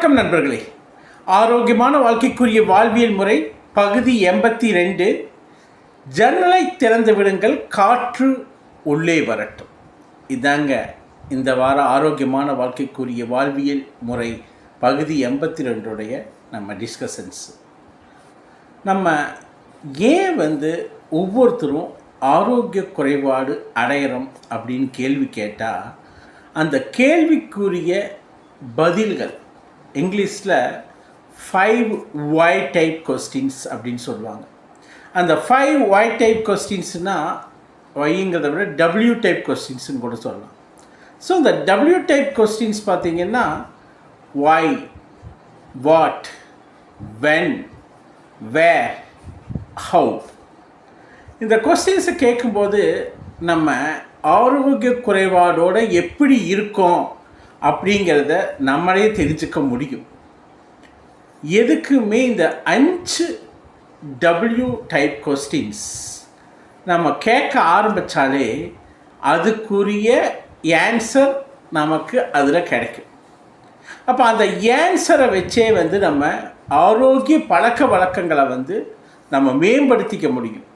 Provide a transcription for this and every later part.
வணக்கம் நண்பர்களே. ஆரோக்கியமான வாழ்க்கைக்குரிய வாழ்வியல் முறை பகுதி 82. ஜன்னலை திறந்து விடுங்கள், காற்று உள்ளே வரட்டும். இதாங்க இந்த வார ஆரோக்கியமான வாழ்க்கைக்குரிய வாழ்வியல் முறை பகுதி 82 நம்ம டிஸ்கஷன்ஸ். நம்ம ஏன் ஒவ்வொருத்தரும் ஆரோக்கிய குறைபாடு அடையிறோம் அப்படின்னு கேள்வி கேட்டால், அந்த கேள்விக்குரிய பதில்கள் இங்கிலீஷில் 5 why டைப் கொஸ்டின்ஸ் அப்படின்னு சொல்லுவாங்க. அந்த 5 why டைப் கொஸ்டின்ஸ்னால் வைங்கிறத விட W டைப் கொஸ்டின்ஸ்னு கூட சொல்லலாம். ஸோ இந்த W டைப் கொஸ்டின்ஸ் பார்த்திங்கன்னா why, what, when, where, how. இந்த கொஸ்டின்ஸை கேட்கும்போது நம்ம ஆரோக்கிய குறைபாடோடு எப்படி இருக்கோம் அப்படிங்கிறத நம்மளே தெரிஞ்சுக்க முடியும். எதுக்குமே இந்த 5 W டைப் கொஸ்டின்ஸ் நம்ம கேட்க ஆரம்பித்தாலே அதுக்குரிய ஆன்சர் நமக்கு அதில் கிடைக்கும். அப்போ அந்த ஆன்சரை வச்சே நம்ம ஆரோக்கிய பழக்க வழக்கங்களை நம்ம மேம்படுத்திக்க முடியும்.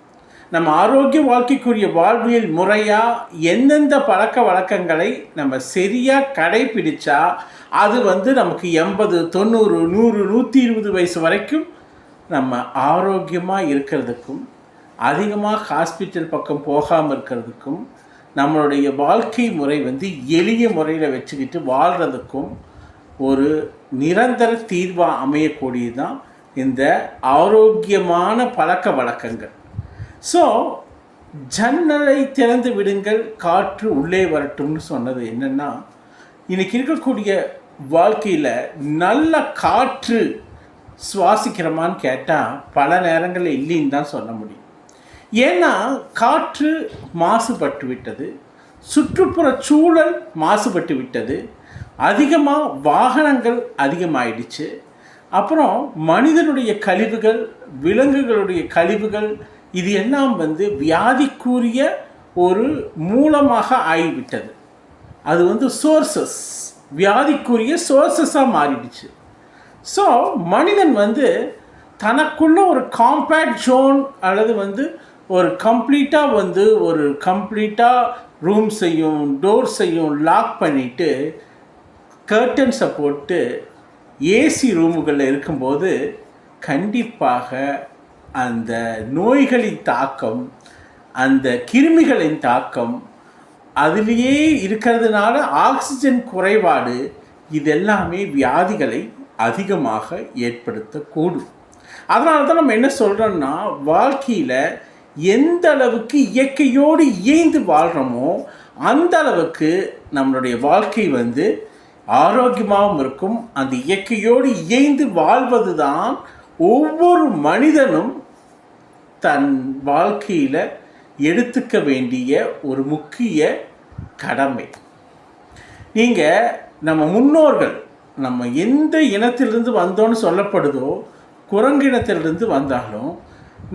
நம்ம ஆரோக்கிய வாழ்க்கைக்குரிய வாழ்வியல் முறையாக எந்தெந்த பழக்க வழக்கங்களை நம்ம சரியாக கடைப்பிடிச்சா அது நமக்கு 80, 90, 100, 120 வயசு வரைக்கும் நம்ம ஆரோக்கியமாக இருக்கிறதுக்கும், அதிகமாக ஹாஸ்பிட்டல் பக்கம் போகாமல் இருக்கிறதுக்கும், நம்மளுடைய வாழ்க்கை முறை எளிய முறையில் வச்சுக்கிட்டு வாழ்கிறதுக்கும் ஒரு நிரந்தர தீர்வாக அமையக்கூடியதுதான் இந்த ஆரோக்கியமான பழக்க வழக்கங்கள். ஸோ ஜன்னலை திறந்து விடுங்கள், காற்று உள்ளே வரட்டும்னு சொன்னது என்னென்னா, இன்றைக்கி இருக்கக்கூடிய வாழ்க்கையில் நல்ல காற்று சுவாசிக்கிறோமான்னு கேட்டால் பல நேரங்களில் இல்லைன்னு தான் சொல்ல முடியும். ஏன்னா காற்று மாசுபட்டு விட்டது, சுற்றுப்புற சூழல் மாசுபட்டு விட்டது, அதிகமாக வாகனங்கள் அதிகமாயிடுச்சு, அப்புறம் மனிதனுடைய கழிவுகள், விலங்குகளுடைய கழிவுகள், இது எல்லாம் வியாதிக்குரிய ஒரு மூலமாக ஆகிவிட்டது. அது சோர்சஸ், வியாதிக்குரிய சோர்சஸாக மாறிடுச்சு. ஸோ மனிதன் தனக்குள்ள ஒரு காம்பேக்ட் ஜோன் அல்லது ஒரு கம்ப்ளீட்டாக ஒரு கம்ப்ளீட்டாக ரூம்ஸையும் டோர்ஸையும் லாக் பண்ணிவிட்டு கர்டன்ஸை போட்டு ஏசி ரூமுகளில் இருக்கும்போது கண்டிப்பாக அந்த நோய்களின் தாக்கம், அந்த கிருமிகளின் தாக்கம், அதிலேயே இருக்கிறதுனால ஆக்சிஜன் குறைபாடு, இதெல்லாமே வியாதிகளை அதிகமாக ஏற்படுத்தக்கூடும். அதனால தான் நம்ம என்ன சொல்கிறோம்னா, வாழ்க்கையில் எந்த அளவுக்கு இயற்கையோடு இயைந்து வாழ்கிறோமோ அந்த அளவுக்கு நம்மளுடைய வாழ்க்கை ஆரோக்கியமாகவும் இருக்கும். அந்த இயற்கையோடு இயைந்து வாழ்வது தான் ஒவ்வொரு மனிதனும் தன் வாழ்க்கையில் எடுத்துக்க வேண்டிய ஒரு முக்கிய கடமை. நீங்கள் நம்ம முன்னோர்கள், நம்ம எந்த இனத்திலிருந்து வந்தோன்னு சொல்லப்படுதோ, குரங்கு இனத்திலிருந்து வந்தாலும்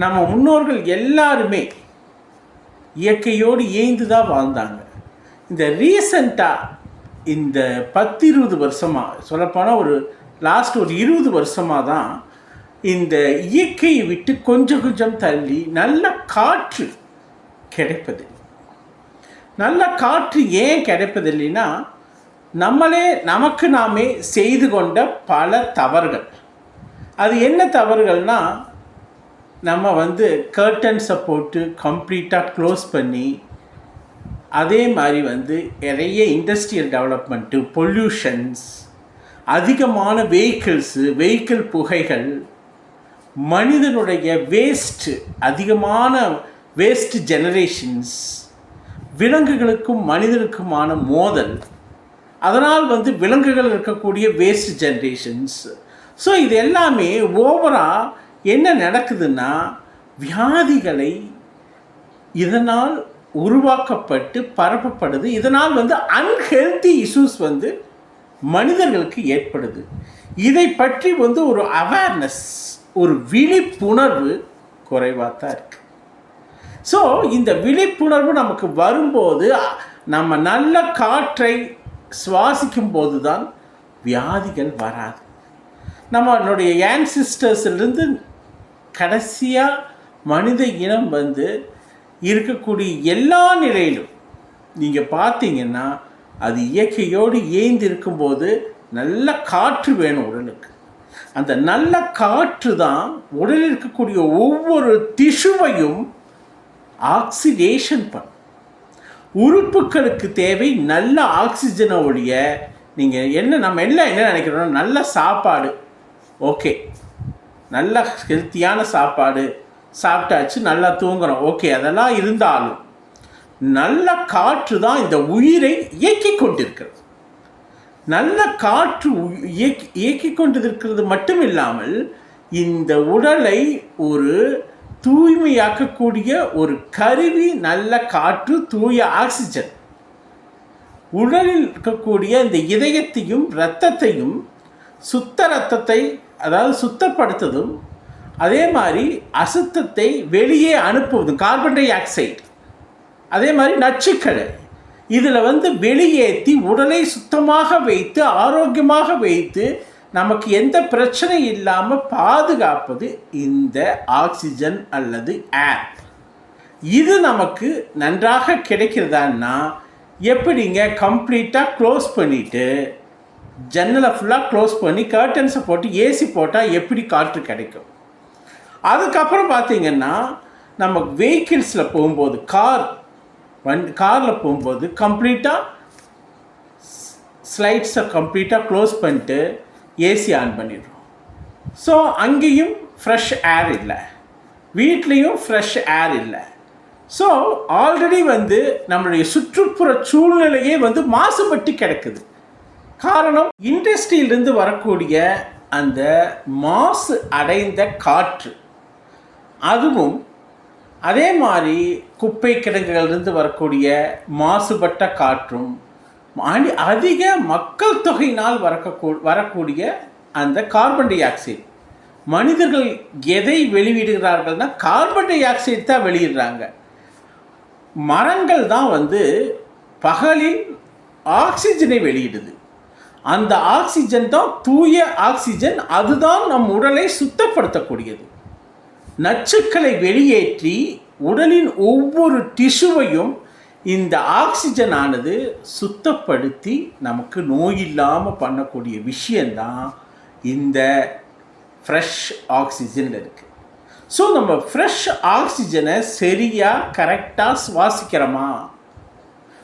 நம்ம முன்னோர்கள் எல்லாருமே இயற்கையோடு இயைந்து தான் வாழ்ந்தாங்க. இந்த ரீசண்டாக இந்த 10-20 வருஷமாக சொல்லப்போனால் ஒரு லாஸ்ட் ஒரு 20 வருஷமாக தான் இந்த இயற்கையை விட்டு கொஞ்சம் கொஞ்சம் தள்ளி நல்ல காற்று கிடைப்பது. நல்ல காற்று ஏன் கிடைப்பதில்லைன்னா, நமக்கு நாமே செய்து கொண்ட பல தவறுகள். அது என்ன தவறுகள்னால், நம்ம கர்டன்ஸை போட்டு கம்ப்ளீட்டாக க்ளோஸ் பண்ணி, அதே மாதிரி நிறைய இண்டஸ்ட்ரியல் டெவலப்மெண்ட்டு, பொல்யூஷன்ஸ், அதிகமான வெஹிக்கிள் புகைகள், மனிதனுடைய வேஸ்ட்டு, அதிகமான வேஸ்ட் ஜெனரேஷன்ஸ், விலங்குகளுக்கும் மனிதனுக்குமான மோதல், அதனால் விலங்குகள் இருக்கக்கூடிய வேஸ்ட் ஜெனரேஷன்ஸ். ஸோ இது எல்லாமே ஓவராக என்ன நடக்குதுன்னா, வியாதிகளை இதனால் உருவாக்கப்பட்டு பரப்பப்படுது. இதனால் அன்ஹெல்தி இஷ்யூஸ் மனிதர்களுக்கு ஏற்படுது. இதை பற்றி ஒரு அவேர்னஸ், ஒரு விழிப்புணர்வு குறைவாக தான் இருக்குது. ஸோ இந்த விழிப்புணர்வு நமக்கு வரும்போது, நம்ம நல்ல காற்றை சுவாசிக்கும் போது தான் வியாதிகள் வராது. நம்மளுடைய ஆன்சிஸ்டர்ஸ்லேருந்து கடைசியாக மனித இனம் வந்து இருக்கக்கூடிய எல்லா நிலையிலும் நீங்கள் பார்த்தீங்கன்னா அது இயற்கையோடு ஏய்ந்து இருக்கும்போது நல்ல காற்று வேணும் உடலுக்கு. அந்த நல்ல காற்று தான் உடலில் இருக்கக்கூடிய ஒவ்வொரு திசுவையும் ஆக்சிடேஷன் பண்ணும். உறுப்புகளுக்கு தேவை நல்ல ஆக்சிஜனை ஒழிய நீங்கள் நம்ம எல்லாம் என்ன நினைக்கிறோம், நல்ல சாப்பாடு, ஓகே, நல்ல ஹெல்த்தியான சாப்பாடு சாப்பிட்டாச்சு, நல்லா தூங்குறோம், ஓகே, அதெல்லாம் இருந்தாலும் நல்ல காற்று தான் இந்த உயிரை இயக்கி கொண்டிருக்கிறது. நல்ல காற்று இயக்கி கொண்டிருக்கிறது மட்டும் இல்லாமல் இந்த உடலை ஒரு தூய்மையாக்கக்கூடிய ஒரு கருவி நல்ல காற்று, தூய ஆக்சிஜன். உடலில் இருக்கக்கூடிய இந்த இதயத்தையும் இரத்தத்தையும் இரத்தத்தை அதாவது சுத்தப்படுத்துவதும், அதே மாதிரி அசுத்தத்தை வெளியே அனுப்புவதும், கார்பன் டை ஆக்சைடு, அதே மாதிரி நச்சுக்களை இதில் வந்து வெளியேற்றி உடலை சுத்தமாக வைத்து ஆரோக்கியமாக வைத்து நமக்கு எந்த பிரச்சனை இல்லாமல் பாதுகாப்பது இந்த ஆக்சிஜன் அல்லது ஏர். இது நமக்கு நன்றாக கிடைக்கிறதான்னா எப்படிங்க, கம்ப்ளீட்டாக க்ளோஸ் பண்ணிவிட்டு ஜன்னலை ஃபுல்லாக க்ளோஸ் பண்ணி கர்டன்ஸை போட்டு ஏசி போட்டால் எப்படி காற்று கிடைக்கும்? அதுக்கப்புறம் பார்த்திங்கன்னா நம்ம வெஹிக்கிள்ஸில் போகும்போது காரில் போகும்போது கம்ப்ளீட்டாக ஸ்லைட்ஸை கம்ப்ளீட்டாக க்ளோஸ் பண்ணிட்டு ஏசி ஆன் பண்ணிடுறோம். ஸோ அங்கேயும் ஃப்ரெஷ் ஏர் இல்லை, வீட்லேயும் ஃப்ரெஷ் ஏர் இல்லை. ஸோ ஆல்ரெடி வந்து நம்மளுடைய சுற்றுப்புற சூழ்நிலையே வந்து மாசுபட்டு கிடக்குது. காரணம் இண்டஸ்ட்ரியிலிருந்து வரக்கூடிய அந்த மாசு அடைந்த காற்று, அதுவும் அதே மாதிரி குப்பை கிடங்குகளிலிருந்து வரக்கூடிய மாசுபட்ட காற்றும், அதிக மக்கள் தொகையினால் வரக்கூடிய அந்த கார்பன் டை ஆக்சைடு. மனிதர்கள் எதை வெளியிடுகிறார்கள்னா கார்பன் டை ஆக்சைடு தான் வெளியிடுறாங்க. மரங்கள் தான் வந்து பகலில் ஆக்சிஜனை வெளியிடுது. அந்த ஆக்சிஜன் தான் தூய ஆக்சிஜன், அதுதான் நம் உடலை சுத்தப்படுத்தக்கூடியது. நச்சுக்களை வெளியேற்றி உடலின் ஒவ்வொரு டிஷ்யூவையும் இந்த ஆக்சிஜன் ஆனது சுத்தப்படுத்தி நமக்கு நோய் இல்லாமல் பண்ணக்கூடிய விஷயந்தான் இந்த ஃப்ரெஷ் ஆக்சிஜனில் இருக்குது. ஸோ நம்ம ஃப்ரெஷ் ஆக்சிஜனை சரியாக கரெக்டாக சுவாசிக்கிறோமா?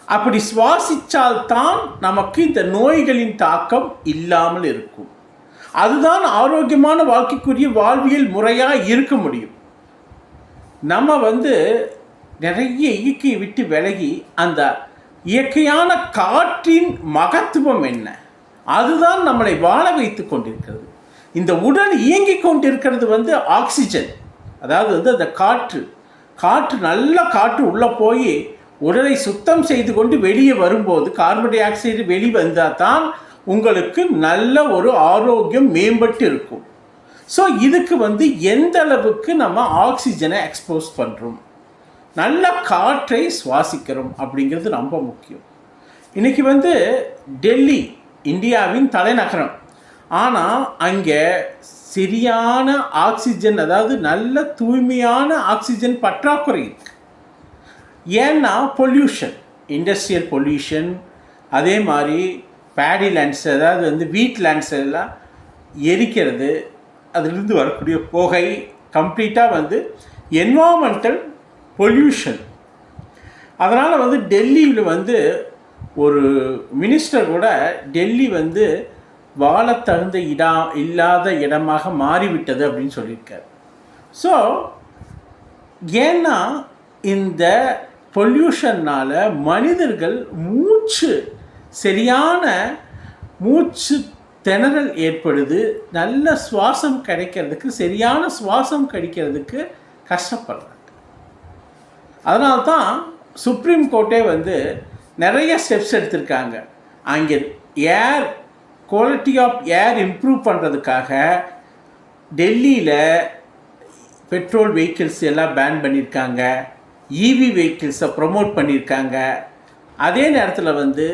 அப்படி சுவாசித்தால்தான் நமக்கு இந்த நோய்களின் தாக்கம் இல்லாமல் இருக்கும். அதுதான் ஆரோக்கியமான வாழ்க்கைக்குரிய வாழ்வியல் முறையாக இருக்க முடியும். நம்ம வந்து நிறைய இயற்கையை விட்டு விலகி அந்த இயற்கையான காற்றின் மகத்துவம் என்ன, அதுதான் நம்மளை வாழ வைத்து கொண்டிருக்கிறது. இந்த உடல் இயங்கி கொண்டிருக்கிறது வந்து ஆக்சிஜன், அதாவது வந்து அந்த காற்று நல்ல காற்று உள்ளே போய் உடலை சுத்தம் செய்து கொண்டு வெளியே வரும்போது கார்பன் டை ஆக்சைடு வெளிவந்தால் தான் உங்களுக்கு நல்ல ஒரு ஆரோக்கியம் மேம்பட்டு இருக்கும். ஸோ இதுக்கு வந்து எந்த அளவுக்கு நம்ம ஆக்சிஜனை எக்ஸ்போஸ் பண்ணுறோம், நல்ல காற்றை சுவாசிக்கிறோம் அப்படிங்கிறது ரொம்ப முக்கியம். இன்றைக்கி வந்து டெல்லி இந்தியாவின் தலைநகரம், ஆனால் அங்கே சரியான ஆக்சிஜன், அதாவது நல்ல தூய்மையான ஆக்சிஜன் பற்றாக்குறை இருக்குது. ஏன்னா பொல்யூஷன், இண்டஸ்ட்ரியல் பொல்யூஷன், அதே மாதிரி பேடி லேண்ட்ஸ், அதாவது வந்து வீட் லேண்ட்ஸ் எல்லாம் எரிக்கிறது, அதிலிருந்து வரக்கூடிய புகை கம்ப்ளீட்டாக வந்து என்வாமெண்டல் பொல்யூஷன். அதனால் வந்து டெல்லியில் வந்து ஒரு மினிஸ்டர் கூட டெல்லி வந்து வாழ தகுந்த இல்லாத இடமாக மாறிவிட்டது அப்படின்னு சொல்லியிருக்காரு. ஸோ ஏன்னா இந்த பொல்யூஷன்னால் மனிதர்கள் சரியான மூச்சு திணறல் ஏற்படுது, நல்ல சுவாசம் கிடைக்கிறதுக்கு, சரியான சுவாசம் கிடைக்கிறதுக்கு கஷ்டப்படுறாங்க. அதனால்தான் சுப்ரீம் கோர்ட்டே வந்து நிறைய ஸ்டெப்ஸ் எடுத்திருக்காங்க. அங்கே air quality of air improve பண்ணுறதுக்காக டெல்லியில் பெட்ரோல் வெஹிக்கிள்ஸ் எல்லாம் பேன் பண்ணியிருக்காங்க, இவி வெஹிக்கிள்ஸை ப்ரொமோட் பண்ணியிருக்காங்க. அதே நேரத்தில் வந்து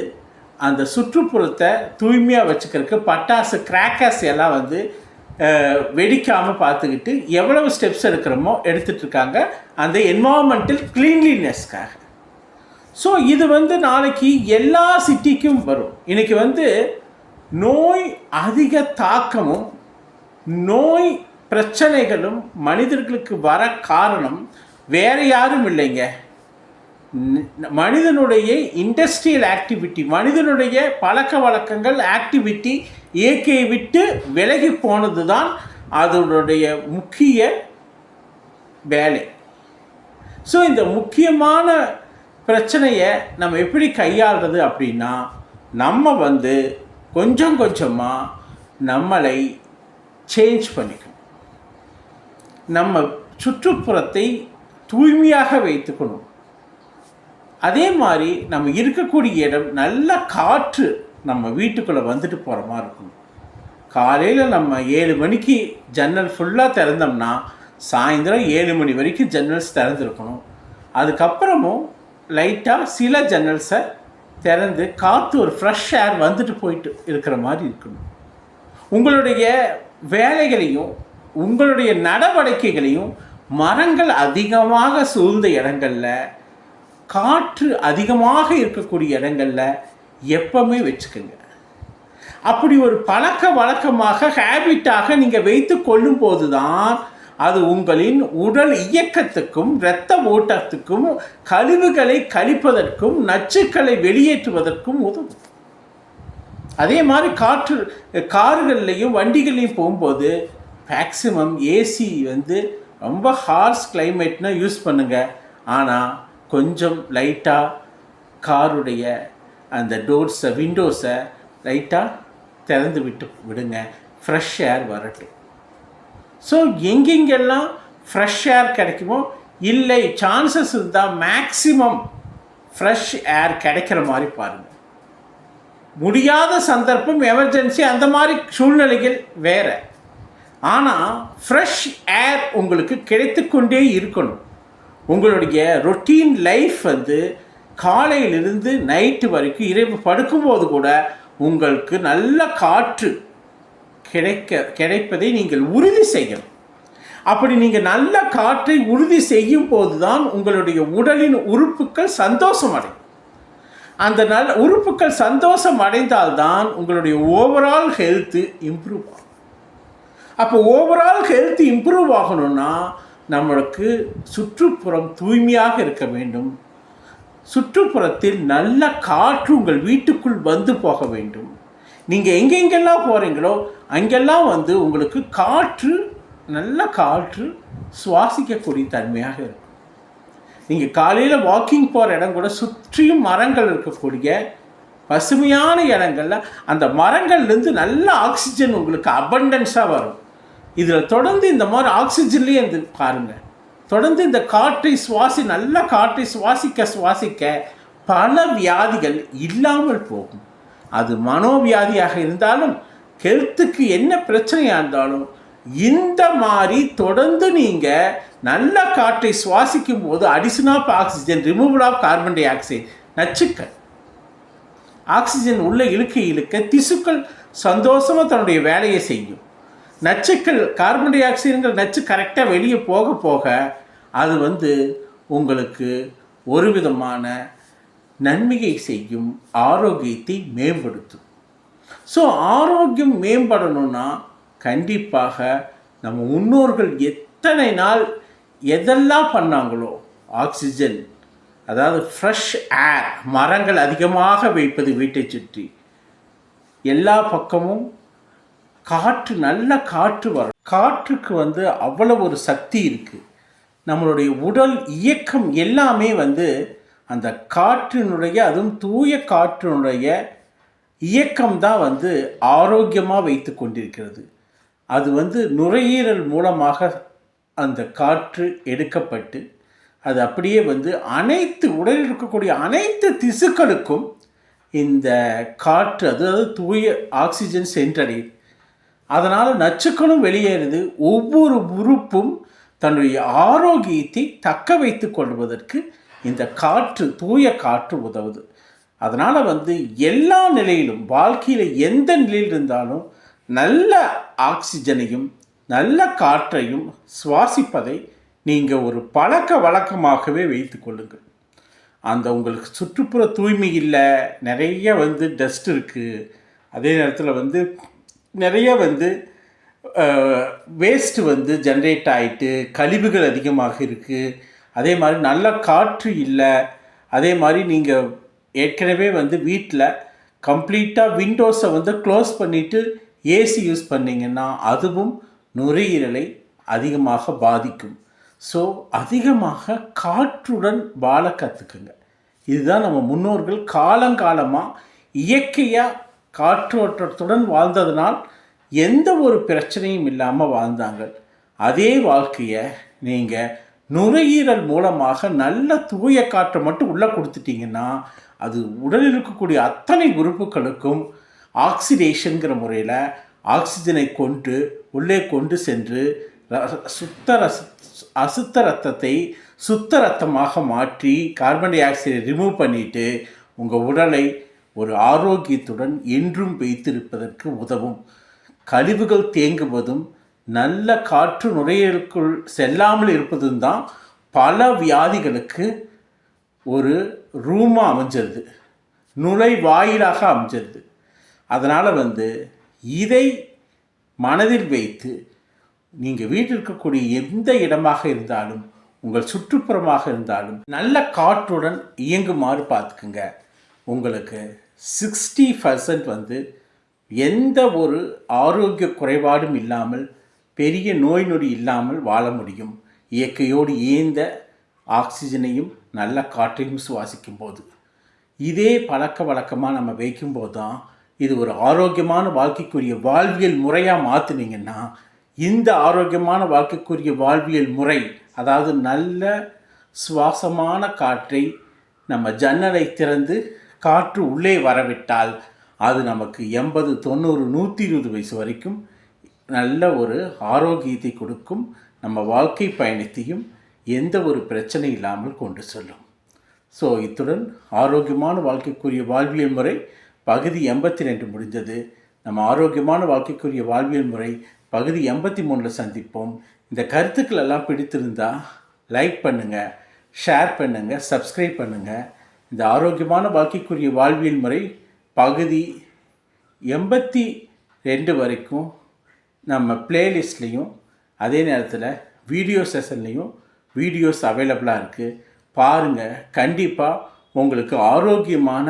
அந்த சுற்றுப்புறத்தை தூய்மையாக வச்சுக்கிறதுக்கு பட்டாசு கிராக்கர்ஸ் எல்லாம் வந்து வெடிக்காமல் பார்த்துக்கிட்டு எவ்வளவு ஸ்டெப்ஸ் எடுக்கிறோமோ எடுத்துகிட்ருக்காங்க அந்த என்வாரன்மெண்டல் க்ளீன்லினஸ்க்காக. ஸோ இது வந்து நாளைக்கு எல்லா சிட்டிக்கும் வரும். இன்றைக்கி நோய் அதிக தாக்கமும் நோய் பிரச்சனைகளும் மனிதர்களுக்கு வர காரணம் வேறு யாரும் இல்லைங்க, மனிதனுடைய இண்டஸ்ட்ரியல் ஆக்டிவிட்டி, மனிதனுடைய பழக்க வழக்கங்கள் ஆக்டிவிட்டி இயற்கையை விட்டு விலகி போனது தான் அதனுடைய முக்கிய வேலை. ஸோ இந்த முக்கியமான பிரச்சனையை நம்ம எப்படி கையாளுறது அப்படின்னா, நம்ம கொஞ்சம் கொஞ்சமாக நம்மளை சேஞ்ச் பண்ணிக்கணும். நம்ம சுற்றுப்புறத்தை தூய்மையாக வைத்துக்கணும். அதே மாதிரி நம்ம இருக்கக்கூடிய இடம் நல்ல காற்று நம்ம வீட்டுக்குள்ளே வந்துட்டு போகிற மாதிரி இருக்கணும். காலையில் நம்ம 7 மணிக்கு ஜன்னல் ஃபுல்லாக திறந்தோம்னா சாயந்தரம் 7 மணி வரைக்கும் ஜன்னல்ஸ் திறந்துருக்கணும். அதுக்கப்புறமும் லைட்டாக சில ஜன்னல்ஸை திறந்து காற்று ஒரு ஃப்ரெஷ் ஏர் வந்துட்டு போயிட்டு இருக்கிற மாதிரி இருக்கணும். உங்களுடைய வேலைகளையும் உங்களுடைய நடவடிக்கைகளையும் மரங்கள் அதிகமாக சூழ்ந்த இடங்களில், காற்று அதிகமாக இருக்கக்கூடிய இடங்களில் எப்பவுமே வச்சுக்கோங்க. அப்படி ஒரு பழக்க வழக்கமாக ஹேபிட்டாக நீங்கள் வைத்து கொள்ளும் போது தான் அது உங்களின் உடல் இயக்கத்துக்கும் இரத்த ஓட்டத்துக்கும் கழிவுகளை கழிப்பதற்கும் நச்சுக்களை வெளியேற்றுவதற்கும் உதவும். அதே மாதிரி கார்கள்லையும் வண்டிகள்லையும் போகும்போது மேக்சிமம் ஏசி ரொம்ப ஹார்ஸ் கிளைமேட்னா யூஸ் பண்ணுங்கள். ஆனால் கொஞ்சம் லைட்டாக காருடைய அந்த டோர்ஸை விண்டோஸை லைட்டாக திறந்து விடுங்க, ஃப்ரெஷ் ஏர் வரட்டும். ஸோ எங்கெங்கெல்லாம் ஃப்ரெஷ் ஏர் கிடைக்குமோ, இல்லை சான்சஸ் இருந்தால் மேக்சிமம் ஃப்ரெஷ் ஏர் கிடைக்கிற மாதிரி பாருங்கள். முடியாத சந்தர்ப்பம், எமர்ஜென்சி, அந்த மாதிரி சூழ்நிலைகள் வேறு. ஆனால் ஃப்ரெஷ் ஏர் உங்களுக்கு கிடைத்து கொண்டே இருக்கணும். உங்களுடைய ரொட்டீன் லைஃப் காலையிலிருந்து நைட்டு வரைக்கும் இரவு படுக்கும்போது கூட உங்களுக்கு நல்ல காற்று கிடைப்பதை நீங்கள் உறுதி செய்யணும். அப்படி நீங்கள் நல்ல காற்றை உறுதி செய்யும் போது தான் உங்களுடைய உடலின் உறுப்புகள் சந்தோஷம் அடையும். அந்த நல்ல உறுப்புகள் சந்தோஷம் அடைந்தால்தான் உங்களுடைய ஓவரால் ஹெல்த்து இம்ப்ரூவ் ஆகும். அப்போ ஓவரால் ஹெல்த் இம்ப்ரூவ் ஆகணும்னா நம்மளுக்கு சுற்றுப்புறம் தூய்மையாக இருக்க வேண்டும். சுற்றுப்புறத்தில் நல்ல காற்று உங்கள் வீட்டுக்குள் வந்து போக வேண்டும். நீங்கள் எங்கெங்கெல்லாம் போகிறீங்களோ அங்கெல்லாம் உங்களுக்கு காற்று, நல்ல காற்று சுவாசிக்கக்கூடிய தன்மையாக இருக்கும். நீங்கள் காலையில் வாக்கிங் போகிற இடம் கூட சுற்றியும் மரங்கள் இருக்கக்கூடிய பசுமையான இடங்களில் அந்த மரங்கள்லேருந்து நல்ல ஆக்சிஜன் உங்களுக்கு அபண்டன்ஸாக வரும். இதில் தொடர்ந்து இந்த மாதிரி ஆக்சிஜன்லேயே பாருங்கள், தொடர்ந்து இந்த காற்றை நல்ல காற்றை சுவாசிக்க பல வியாதிகள் இல்லாமல் போகும். அது மனோவியாதியாக இருந்தாலும் ஹெல்த்துக்கு என்ன பிரச்சனையாக இருந்தாலும் இந்த மாதிரி தொடர்ந்து நீங்கள் நல்ல காற்றை சுவாசிக்கும் போது addition of oxygen, removal of carbon dioxide, நச்சுக்கள் ஆக்சிஜன் உள்ள இழுக்க திசுக்கள் சந்தோஷமாக தன்னுடைய வேலையை செய்யும். நச்சுக்கள், கார்பன் டை ஆக்சைடுங்கிற நச்சு கரெக்டாக வெளியே போக அது உங்களுக்கு ஒரு விதமான நன்மையை செய்யும், ஆரோக்கியத்தை மேம்படுத்தும். ஸோ ஆரோக்கியம் மேம்படணும்னா கண்டிப்பாக நம்ம முன்னோர்கள் எத்தனை நாள் எதெல்லாம் பண்ணாங்களோ, ஆக்சிஜன், அதாவது ஃப்ரெஷ் ஏர், மரங்கள் அதிகமாக வைப்பது வீட்டை சுற்றி, எல்லா பக்கமும் காற்று, நல்ல காற்று வரும். காற்றுக்கு அவ்வளோ ஒரு சக்தி இருக்குது. நம்மளுடைய உடல் இயக்கம் எல்லாமே அந்த காற்றினுடைய, அதுவும் தூய காற்றினுடைய இயக்கம் தான் ஆரோக்கியமாக வைத்து கொண்டிருக்கிறது. அது நுரையீரல் மூலமாக அந்த காற்று எடுக்கப்பட்டு அது அப்படியே அனைத்து உடலில் இருக்கக்கூடிய அனைத்து திசுக்களுக்கும் இந்த காற்று, அதாவது தூய ஆக்சிஜன் சென்றடையுது. அதனால் நச்சுக்களும் வெளியேறுது. ஒவ்வொரு உறுப்பும் தன்னுடைய ஆரோக்கியத்தை தக்க வைத்து கொள்வதற்கு இந்த காற்று, தூய காற்று உதவுது. அதனால் எல்லா நிலையிலும், வாழ்க்கையில் எந்த நிலையில் இருந்தாலும் நல்ல ஆக்சிஜனையும் நல்ல காற்றையும் சுவாசிப்பதை நீங்கள் ஒரு பழக்க வழக்கமாகவே வைத்து கொள்ளுங்கள். அந்த உங்களுக்கு சுற்றுப்புற தூய்மை இல்லை, நிறைய டஸ்ட் இருக்குது, அதே நேரத்தில் நிறைய வேஸ்ட்டு ஜென்ரேட் ஆகிட்டு கழிவுகள் அதிகமாக இருக்குது, அதே மாதிரி நல்ல காற்று இல்லை, அதே மாதிரி நீங்கள் ஏற்கனவே வீட்டில் கம்ப்ளீட்டாக விண்டோஸை க்ளோஸ் பண்ணிவிட்டு ஏசி யூஸ் பண்ணிங்கன்னா அதுவும் நுரையீரலை அதிகமாக பாதிக்கும். ஸோ அதிகமாக காற்றுடன் வாழ கற்றுக்குங்க. இதுதான் நம்ம முன்னோர்கள் காலங்காலமாக இயற்கையாக காற்றோட்டத்துடன் வாழ்ந்ததுனால் எந்த ஒரு பிரச்சனையும் இல்லாமல் வாழ்ந்தாங்க. அதே வாழ்க்கையை நீங்கள் நுரையீரல் மூலமாக நல்ல தூய காற்றை மட்டும் உள்ளே கொடுத்துட்டிங்கன்னா அது உடலில் இருக்கக்கூடிய அத்தனை உறுப்புகளுக்கும் ஆக்சிடேஷனுங்கிற முறையில் ஆக்சிஜனை உள்ளே கொண்டு சென்று அசுத்த ரத்தத்தை சுத்த ரத்தமாக மாற்றி கார்பன் டை ஆக்சைடை ரிமூவ் பண்ணிவிட்டு உங்கள் உடலை ஒரு ஆரோக்கியத்துடன் என்றும் வைத்திருப்பதற்கு உதவும். கழிவுகள் தேங்குவதும் நல்ல காற்று நுரையீரலுக்குள் செல்லாமல் இருப்பதும் தான் பல வியாதிகளுக்கு ஒரு ரூமாக அமைஞ்சிருது, நுழைவாயிலாக அமைஞ்சிருது. அதனால் இதை மனதில் வைத்து நீங்கள் வீட்டில் இருக்கக்கூடிய எந்த இடமாக இருந்தாலும் உங்கள் சுற்றுப்புறமாக இருந்தாலும் நல்ல காற்றுடன் இயங்குமாறு பார்த்துக்குங்க. உங்களுக்கு 60% எந்த ஒரு ஆரோக்கிய குறைபாடும் இல்லாமல் பெரிய நோய் நொடி இல்லாமல் வாழ முடியும். இயற்கையோடு இயந்த ஆக்சிஜனையும் நல்ல காற்றையும் சுவாசிக்கும் போது இதே பழக்க வழக்கமாக நம்ம வைக்கும்போது தான் இது ஒரு ஆரோக்கியமான வாழ்க்கைக்குரிய வாழ்வியல் முறையாக மாற்றினீங்கன்னா இந்த ஆரோக்கியமான வாழ்க்கைக்குரிய வாழ்வியல் முறை, அதாவது நல்ல சுவாசமான காற்றை நம்ம ஜன்னலை திறந்து காற்று உள்ளே வரவிட்டால் அது நமக்கு 80, 90, 120 வயசு வரைக்கும் நல்ல ஒரு ஆரோக்கியத்தை கொடுக்கும். நம்ம வாழ்க்கை பயணத்தையும் எந்த ஒரு பிரச்சனை இல்லாமல் கொண்டு செல்லும். ஸோ இத்துடன் ஆரோக்கியமான வாழ்க்கைக்குரிய வாழ்வியல் முறை பகுதி 82 முடிஞ்சது. நம்ம ஆரோக்கியமான வாழ்க்கைக்குரிய வாழ்வியல் முறை பகுதி 83 சந்திப்போம். இந்த கருத்துக்கள் எல்லாம் பிடித்திருந்தால் லைக் பண்ணுங்கள், ஷேர் பண்ணுங்கள், சப்ஸ்கிரைப் பண்ணுங்கள். இந்த ஆரோக்கியமான வாழ்க்கைக்குரிய வாழ்வியல் முறை பகுதி 82 வரைக்கும் நம்ம பிளேலிஸ்ட்லேயும் அதே நேரத்தில் வீடியோ செஷன்லேயும் வீடியோஸ் அவைலபிளாக இருக்குது. பாருங்கள். கண்டிப்பாக உங்களுக்கு ஆரோக்கியமான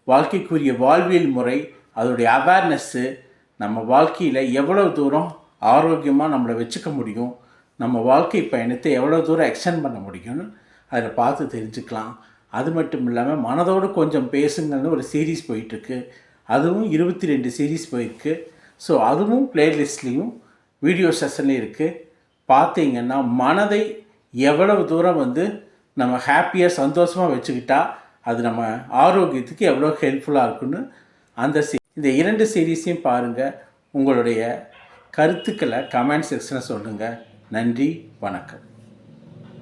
வாழ்க்கைக்குரிய வாழ்வியல் முறை, அதோடைய அவேர்னஸ்ஸு, நம்ம வாழ்க்கையில் எவ்வளோ தூரம் ஆரோக்கியமாக நம்மளை வச்சுக்க முடியும், நம்ம வாழ்க்கை பயணத்தை எவ்வளோ தூரம் எக்ஸ்டெண்ட் பண்ண முடியும்னு அதில் பார்த்து தெரிஞ்சுக்கலாம். அது மட்டும் இல்லாமல் மனதோடு கொஞ்சம் பேசுங்கள்னு ஒரு சீரீஸ் போயிட்டுருக்கு, அதுவும் 22 சீரீஸ் போயிருக்கு. ஸோ அதுவும் பிளேலிஸ்ட்லேயும் வீடியோ செஷன்லேயும் இருக்குது. பார்த்தீங்கன்னா மனதை எவ்வளவு தூரம் நம்ம ஹாப்பியாக சந்தோஷமாக வச்சுக்கிட்டா அது நம்ம ஆரோக்கியத்துக்கு எவ்வளோ ஹெல்ப்ஃபுல்லாக இருக்குன்னு இந்த 2 சீரீஸையும் பாருங்கள். உங்களுடைய கருத்துக்களை கமெண்ட் செக்ஷனில் சொல்லுங்கள். நன்றி, வணக்கம்.